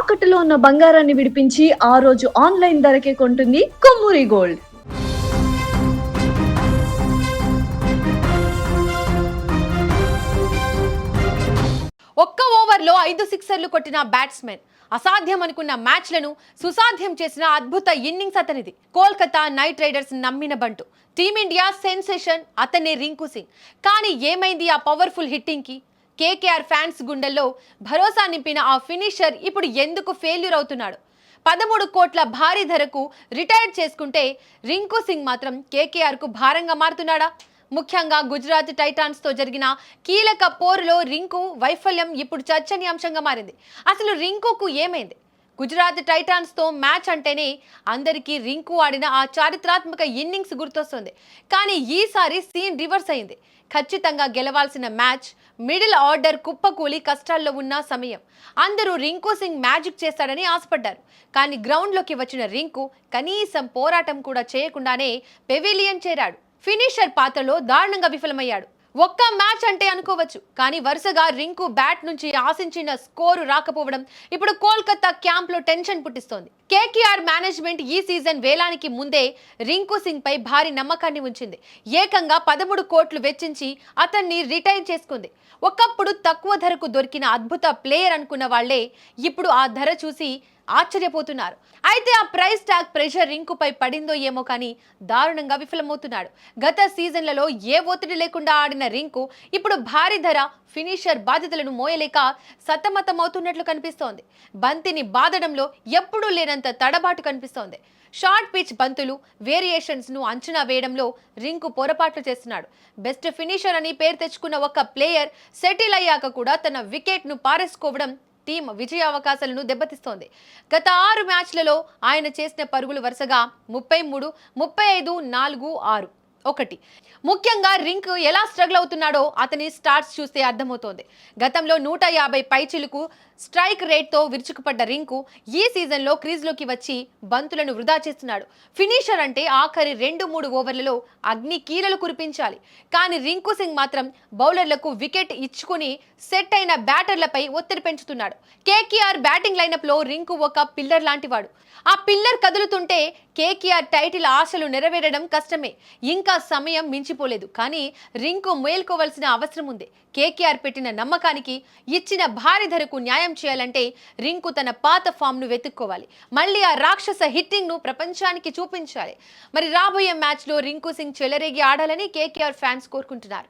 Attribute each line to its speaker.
Speaker 1: తాకట్టులో ఉన్న బంగారాన్ని విడిపించి ఆ రోజు ఆన్లైన్ ధరకే కొంటుంది కొమ్మూరి గోల్డ్.
Speaker 2: ఒక్క ఓవర్లో 5 సిక్సర్లు కొట్టిన బ్యాట్స్మెన్, అసాధ్యం అనుకున్న మ్యాచ్లను సుసాధ్యం చేసిన అద్భుత ఇన్నింగ్స్ అతనిది. కోల్కతా నైట్ రైడర్స్ నమ్మిన బంటు, టీమిండియా సెన్సేషన్ అతనే రింకు సింగ్. కానీ ఏమైంది ఆ పవర్ఫుల్ హిట్టింగ్ కి? కేకేఆర్ ఫ్యాన్స్ గుండెల్లో భరోసా నింపిన ఆ ఫినిషర్ ఇప్పుడు ఎందుకు ఫెయిల్యూర్ అవుతున్నాడు? 13 కోట్ల భారీ ధరకు రిటైర్ చేసుకుంటే రింకు సింగ్ మాత్రం కేకేఆర్ కు భారంగా మారుతున్నాడా? ముఖ్యంగా గుజరాత్ టైటాన్స్ తో జరిగిన కీలక పోరులో రింకు వైఫల్యం ఇప్పుడు చర్చనీయాంశంగా మారింది. అసలు రింకుకు ఏమైంది? గుజరాత్ టైటాన్స్ తో మ్యాచ్ అంటేనే అందరికీ రింకు ఆడిన ఆ చారిత్రాత్మక ఇన్నింగ్స్ గుర్తొస్తుంది. కానీ ఈసారి సీన్ రివర్స్ అయింది. ఖచ్చితంగా గెలవాల్సిన మ్యాచ్, మిడిల్ ఆర్డర్ కుప్పకూలి కష్టాల్లో ఉన్న సమయం. అందరూ రింకు సింగ్ మ్యాజిక్ చేస్తాడని ఆశపడ్డారు. కానీ గ్రౌండ్లోకి వచ్చిన రింకు కనీసం పోరాటం కూడా చేయకుండానే పెవిలియన్ చేరాడు. ఫినిషర్ పాత్రలో దారుణంగా విఫలమయ్యాడు. ఒక్క మ్యాచ్ అంటే అనుకోవచ్చు, కానీ వరుసగా రింకు బ్యాట్ నుంచి ఆశించిన స్కోరు రాకపోవడం ఇప్పుడు కోల్కతా క్యాంప్ లో టెన్షన్ పుట్టిస్తోంది. కేకేఆర్ మేనేజ్మెంట్ ఈ సీజన్ వేలానికి ముందే రింకు సింగ్ పై భారీ నమ్మకాన్ని ఉంచింది. ఏకంగా 13 కోట్లు వెచ్చించి అతన్ని రిటైర్ చేసుకుంది. ఒకప్పుడు తక్కువ ధరకు దొరికిన అద్భుత ప్లేయర్ అనుకున్న వాళ్లే ఇప్పుడు ఆ ధర చూసి ఆశ్చర్యపోతున్నారు. అయితే ఆ ప్రైస్ ట్యాగ్ ప్రెషర్ రింకుపై పడిందో ఏమో కానీ దారుణంగా విఫలమవుతున్నాడు. గత సీజన్లలో ఏ ఒత్తిడి లేకుండా ఆడిన రింకు ఇప్పుడు భారీ ధర, ఫినిషర్ బాధ్యతలను మోయలేక సతమతమవుతున్నట్లు కనిపిస్తోంది. బంతిని బాదడంలో ఎప్పుడూ లేనంత తడబాటు కనిపిస్తోంది. షార్ట్ పిచ్ బంతులు, వేరియేషన్స్ ను అంచనా వేయడంలో రింకు పొరపాట్లు చేస్తున్నాడు. బెస్ట్ ఫినిషర్ అని పేరు తెచ్చుకున్న ఒక ప్లేయర్ సెటిల్ అయ్యాక కూడా తన వికెట్ ను పారేసుకోవడం టీం విజయ అవకాశాలను దెబ్బతీస్తోంది. గత 6 మ్యాచ్లలో ఆయన చేసిన పరుగులు వరుసగా 33, 35, 4, 6, 1. ముఖ్యంగా రింక్ ఎలా స్ట్రగుల్ అవుతున్నాడో అతని స్టార్ట్స్ చూస్తే అర్థమవుతోంది. గతంలో 150 పైచిలుకు స్ట్రైక్ రేట్తో విరుచుకుపడ్డ రింకు ఈ సీజన్లో క్రీజ్లోకి వచ్చి బంతులను వృధా చేస్తున్నాడు. ఫినిషర్ అంటే ఆఖరి 2-3 ఓవర్లలో అగ్ని కీలలు కురిపించాలి. కానీ రింకు సింగ్ మాత్రం బౌలర్లకు వికెట్ ఇచ్చుకుని సెట్ అయిన బ్యాటర్లపై ఒత్తిడి పెంచుతున్నాడు. కేకేఆర్ బ్యాటింగ్ లైనప్ లో రింకు ఒక పిల్లర్ లాంటివాడు. ఆ పిల్లర్ కదులుతుంటే కేకేఆర్ టైటిల్ ఆశలు నెరవేరడం కష్టమే. ఇంకా సమయం మించిపోలేదు, కానీ రింకు మేల్కోవాల్సిన అవసరం ఉంది. కేకేఆర్ పెట్టిన నమ్మకానికి, ఇచ్చిన భారీ ధరకు న్యాయం చేయాలంటే రింకు తన పాత ఫామ్ ను వెతుక్కోవాలి. మళ్ళీ ఆ రాక్షస హిట్టింగ్ ను ప్రపంచానికి చూపించాలి. మరి రాబోయే మ్యాచ్ లో రింకు సింగ్ చెలరేగి ఆడాలని కేకేఆర్ ఫ్యాన్స్ కోరుకుంటున్నారు.